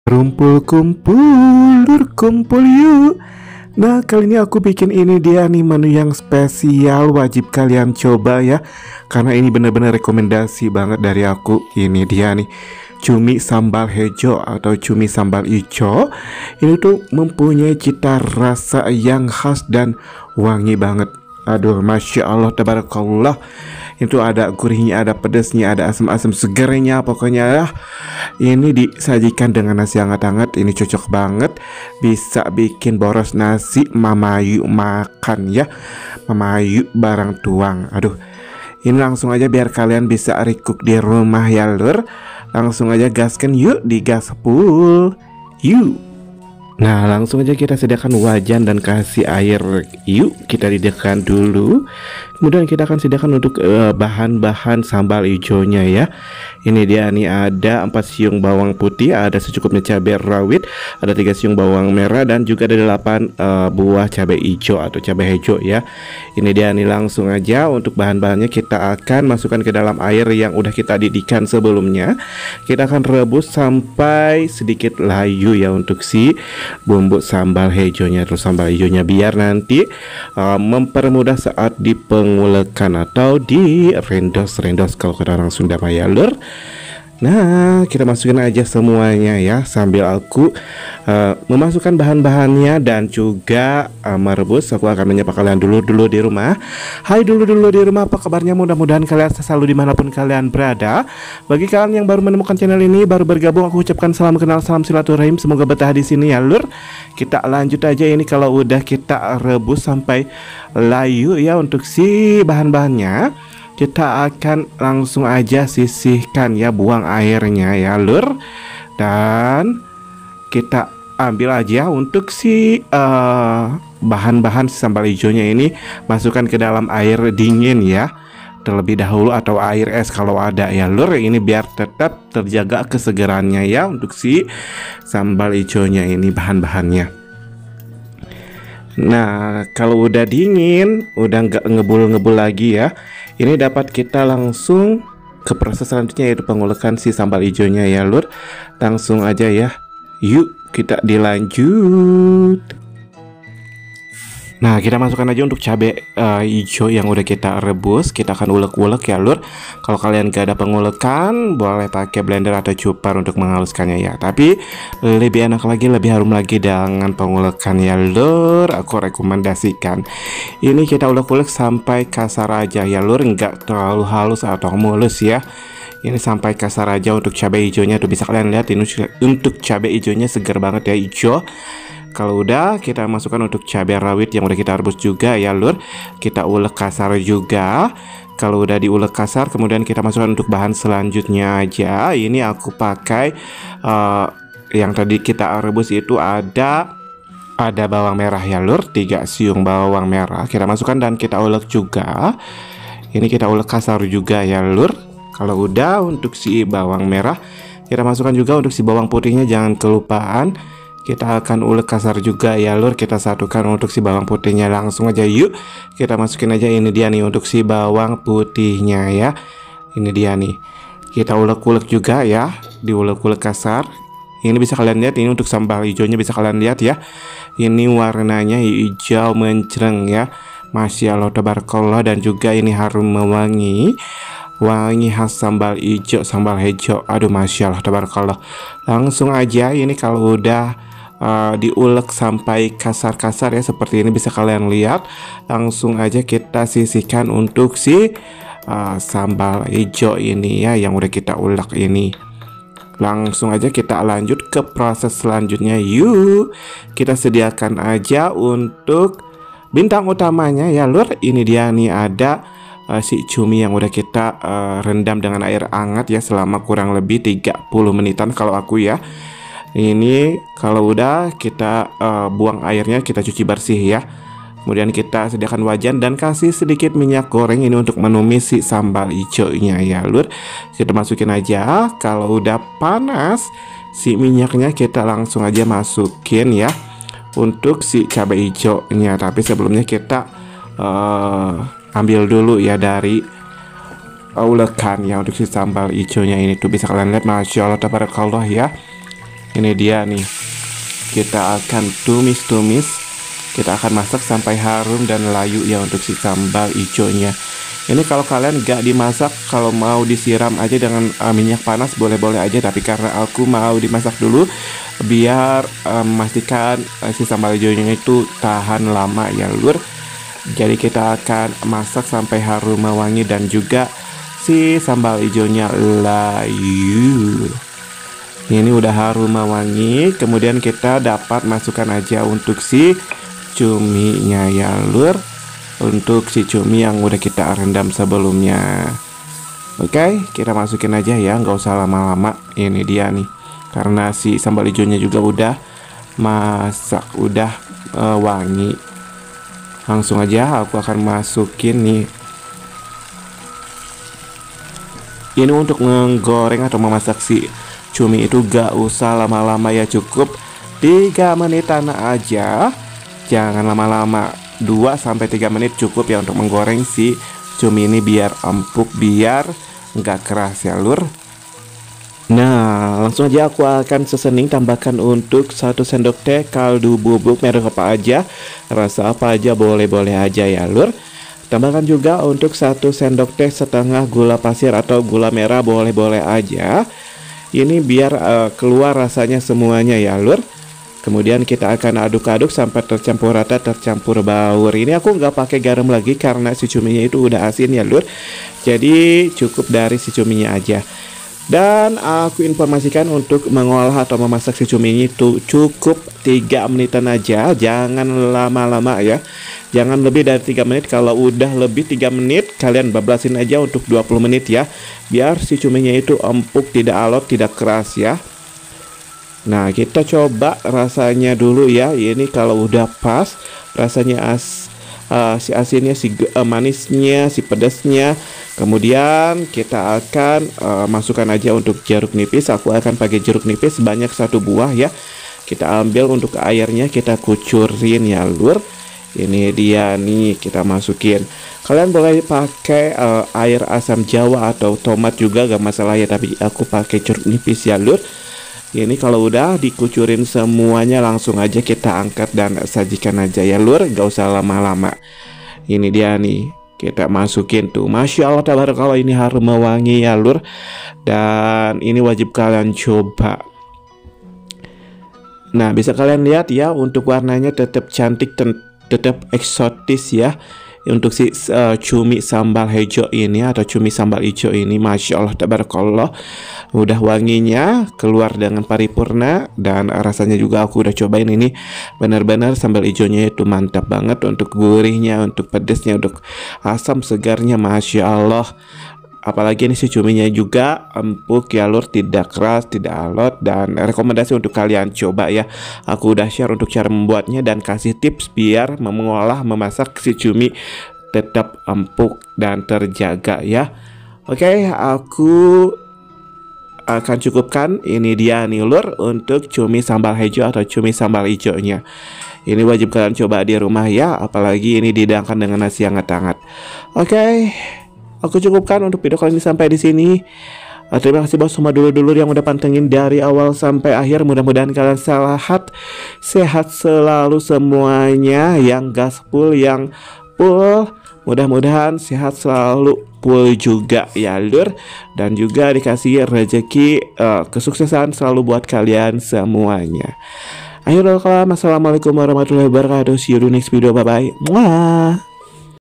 Rumpul kumpul, lur kumpul yuk. Nah, kali ini aku bikin ini dia nih menu yang spesial, wajib kalian coba ya. Karena ini bener-bener rekomendasi banget dari aku. Ini dia nih, cumi sambal hijau atau cumi sambal ijo. Ini tuh mempunyai cita rasa yang khas dan wangi banget. Aduh, masya Allah, tabarakallah. Itu ada gurihnya, ada pedasnya, ada asam-asam segernya, pokoknya ya. Ini disajikan dengan nasi hangat-hangat. Ini cocok banget, bisa bikin boros nasi mamayu makan ya. Mamayu barang tuang. Aduh, ini langsung aja biar kalian bisa recook di rumah ya lur. Langsung aja gaskan yuk, digaspul yuk. Nah, langsung aja kita sediakan wajan dan kasih air. Yuk, kita didihkan dulu. Kemudian kita akan sediakan untuk bahan-bahan sambal hijaunya ya. Ini dia nih, ada 4 siung bawang putih, ada secukupnya cabai rawit, ada 3 siung bawang merah, dan juga ada 8 buah cabai hijau atau cabai hijau ya. Ini dia nih, langsung aja untuk bahan-bahannya kita akan masukkan ke dalam air yang udah kita didihkan sebelumnya. Kita akan rebus sampai sedikit layu ya untuk si bumbu sambal hijaunya atau sambal hijaunya, biar nanti mempermudah saat dipengulekan atau di rendos kalau kata orang Sunda Maya lur. Nah, kita masukin aja semuanya ya, sambil aku memasukkan bahan-bahannya dan juga merebus. Aku akan menyapa kalian dulu di rumah. Hai dulu di rumah, apa kabarnya? Mudah-mudahan kalian selalu dimanapun kalian berada. Bagi kalian yang baru menemukan channel ini, baru bergabung, aku ucapkan salam kenal, salam silaturahim. Semoga betah di sini ya lur. Kita lanjut aja. Ini kalau udah kita rebus sampai layu ya untuk si bahan-bahannya, kita akan langsung aja sisihkan ya, buang airnya ya lur. Dan kita ambil aja untuk si bahan-bahan sambal hijaunya ini, masukkan ke dalam air dingin ya terlebih dahulu, atau air es kalau ada ya lur. Ini biar tetap terjaga kesegarannya ya untuk si sambal hijaunya ini bahan-bahannya. Nah, kalau udah dingin, udah nggak ngebul-ngebul lagi ya, ini dapat kita langsung ke proses selanjutnya, yaitu pengulekan si sambal hijaunya ya lur. Langsung aja ya, yuk kita dilanjut. Nah, kita masukkan aja untuk cabai hijau yang udah kita rebus. Kita akan ulek-ulek ya lur. Kalau kalian gak ada pengulekan, boleh pakai blender atau chopper untuk menghaluskannya ya. Tapi lebih enak lagi, lebih harum lagi dengan pengulekan ya lur. Aku rekomendasikan. Ini kita ulek-ulek sampai kasar aja ya lur, nggak terlalu halus atau mulus ya. Ini sampai kasar aja untuk cabai hijaunya. Tuh bisa kalian lihat, ini untuk cabai hijaunya segar banget ya, hijau. Kalau udah, kita masukkan untuk cabai rawit yang udah kita rebus juga ya lur. Kita ulek kasar juga. Kalau udah diulek kasar, kemudian kita masukkan untuk bahan selanjutnya aja. Ini aku pakai yang tadi kita rebus itu ada bawang merah ya lur, 3 siung bawang merah. Kita masukkan dan kita ulek juga. Ini kita ulek kasar juga ya lur. Kalau udah untuk si bawang merah, kita masukkan juga untuk si bawang putihnya, jangan kelupaan. Kita akan ulek kasar juga ya lur. Kita satukan untuk si bawang putihnya. Langsung aja yuk kita masukin aja. Ini dia nih untuk si bawang putihnya ya. Ini dia nih, kita ulek-ulek juga ya, diulek-ulek kasar. Ini bisa kalian lihat, ini untuk sambal hijaunya bisa kalian lihat ya. Ini warnanya hijau mencereng ya, masya Allah tabarakallah. Dan juga ini harum mewangi, wangi khas sambal hijau, sambal hijau. Aduh, masya Allah tabarakallah. Langsung aja, ini kalau udah diulek sampai kasar-kasar ya, seperti ini bisa kalian lihat. Langsung aja kita sisihkan untuk si sambal hijau ini ya, yang udah kita ulek ini. Langsung aja kita lanjut ke proses selanjutnya. Yuk kita sediakan aja untuk bintang utamanya ya lur. Ini dia nih, ada si cumi yang udah kita rendam dengan air hangat ya selama kurang lebih 30 menitan kalau aku ya. Ini kalau udah kita buang airnya, kita cuci bersih ya. Kemudian kita sediakan wajan dan kasih sedikit minyak goreng ini untuk menumis si sambal hijaunya ya lur. Kita masukin aja. Kalau udah panas si minyaknya, kita langsung aja masukin ya untuk si cabai hijaunya. Tapi sebelumnya kita ambil dulu ya dari ulekan ya untuk si sambal hijaunya ini. Tuh bisa kalian lihat, masya Allah tabarakallah ya. Ini dia nih. Kita akan tumis-tumis. Kita akan masak sampai harum dan layu ya untuk si sambal hijaunya. Ini kalau kalian gak dimasak, kalau mau disiram aja dengan minyak panas boleh-boleh aja. Tapi karena aku mau dimasak dulu biar memastikan si sambal hijaunya itu tahan lama ya lur. Jadi kita akan masak sampai harum wangi dan juga si sambal hijaunya layu. Ini udah harum wangi. Kemudian kita dapat masukkan aja untuk si cuminya ya lur. Untuk si cumi yang udah kita rendam sebelumnya. Oke, kita masukin aja ya, nggak usah lama-lama. Ini dia nih. Karena si sambal hijaunya juga udah masak, udah wangi. Langsung aja aku akan masukin nih. Ini untuk menggoreng atau memasak si cumi itu gak usah lama-lama ya, cukup 3 menitan aja. Jangan lama-lama, 2-3 menit cukup ya untuk menggoreng si cumi ini biar empuk, biar nggak keras ya lur. Nah, langsung aja aku akan sesening tambahkan untuk 1 sendok teh kaldu bubuk merek apa aja, rasa apa aja boleh-boleh aja ya lur. Tambahkan juga untuk 1 sendok teh setengah gula pasir atau gula merah boleh-boleh aja. Ini biar keluar rasanya semuanya ya lur. Kemudian kita akan aduk-aduk sampai tercampur rata, tercampur baur. Ini aku nggak pakai garam lagi karena si cuminya itu udah asin ya lur. Jadi cukup dari si cuminya aja. Dan aku informasikan untuk mengolah atau memasak si cumi itu cukup 3 menitan aja. Jangan lama-lama ya. Jangan lebih dari 3 menit. Kalau udah lebih 3 menit kalian bablasin aja untuk 20 menit ya. Biar si cuminya itu empuk, tidak alot, tidak keras ya. Nah, kita coba rasanya dulu ya. Ini kalau udah pas rasanya si asinnya, si manisnya, si pedasnya. Kemudian kita akan masukkan aja untuk jeruk nipis. Aku akan pakai jeruk nipis sebanyak 1 buah ya. Kita ambil untuk airnya, kita kucurin ya lur. Ini dia nih, kita masukin. Kalian boleh pakai air asam jawa atau tomat juga gak masalah ya. Tapi aku pakai jeruk nipis ya lur. Ini kalau udah dikucurin semuanya langsung aja kita angkat dan sajikan aja ya lur. Gak usah lama-lama. Ini dia nih, kita masukin tuh. Masya Allah tabarakallah, ini harum wangi ya lur. Dan ini wajib kalian coba. Nah, bisa kalian lihat ya, untuk warnanya tetap cantik, tetap eksotis ya. Untuk si cumi sambal hijau ini atau cumi sambal hijau ini, Masya Allah tabarakallah, udah wanginya keluar dengan paripurna. Dan rasanya juga aku udah cobain, ini benar-benar sambal hijaunya itu mantap banget. Untuk gurihnya, untuk pedesnya, untuk asam segarnya, Masya Allah. Apalagi ini si cuminya juga empuk ya lur, tidak keras, tidak alot. Dan rekomendasi untuk kalian coba ya. Aku udah share untuk cara membuatnya dan kasih tips biar mengolah, memasak si cumi tetap empuk dan terjaga ya. Oke, aku akan cukupkan. Ini dia nih lur untuk cumi sambal hijau atau cumi sambal hijaunya. Ini wajib kalian coba di rumah ya. Apalagi ini dihidangkan dengan nasi hangat-hangat. Oke, aku cukupkan untuk video kali ini sampai di sini. Terima kasih buat semua dulur-dulur yang udah pantengin dari awal sampai akhir. Mudah-mudahan kalian sehat selalu semuanya. Yang gaspol, yang full, mudah-mudahan sehat selalu full juga ya lur. Dan juga dikasih rezeki kesuksesan selalu buat kalian semuanya. Akhirul kalam, assalamualaikum warahmatullahi wabarakatuh. See you di next video, bye bye. Mwah.